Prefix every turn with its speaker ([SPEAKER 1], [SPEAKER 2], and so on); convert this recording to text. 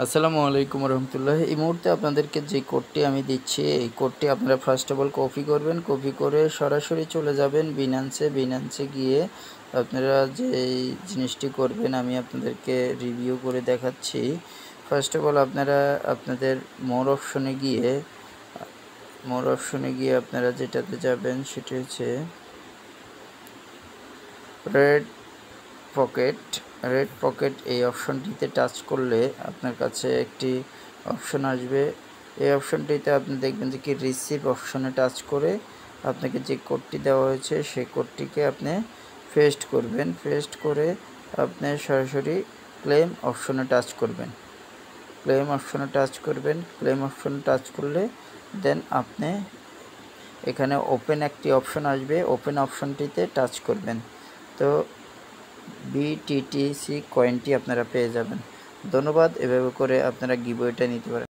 [SPEAKER 1] আসসালামু আলাইকুম রহমতুল্লাহ। এই মুহূর্তে আপনাদেরকে যে কোডটি আমি দিচ্ছি, এই কোডটি আপনারা ফার্স্ট অফ অল কপি করবেন। কপি করে সরাসরি চলে যাবেন বিনান্সে গিয়ে আপনারা যে জিনিসটি করবেন আমি আপনাদেরকে রিভিউ করে দেখাচ্ছি। ফার্স্ট অফ অল আপনারা আপনাদের মোর অপশনে গিয়ে আপনারা যেটাতে যাবেন সেটি হচ্ছে রেড পকেট। এই অপশনটিতে টাচ করলে আপনার কাছে একটি অপশন আসবে। এই অপশনটিতে আপনি দেখবেন যে কি রিসিভ অপশনে টাচ করে আপনাকে যে কোডটি দেওয়া হয়েছে সেই কোডটিকে আপনি পেস্ট করবেন। পেস্ট করে আপনি সরাসরি ক্লেম অপশনে টাচ করবেন। ক্লেম অপশনে টাচ করলে দেন আপনি এখানে ওপেন একটি অপশন আসবে, ওপেন অপশনটিতে টাচ করবেন। তো BTTC কয়েনটি আপনারা পেয়ে যাবেন। ধন্যবাদ। এভাবে করে আপনারা গিভওয়েটা নিতে পারেন।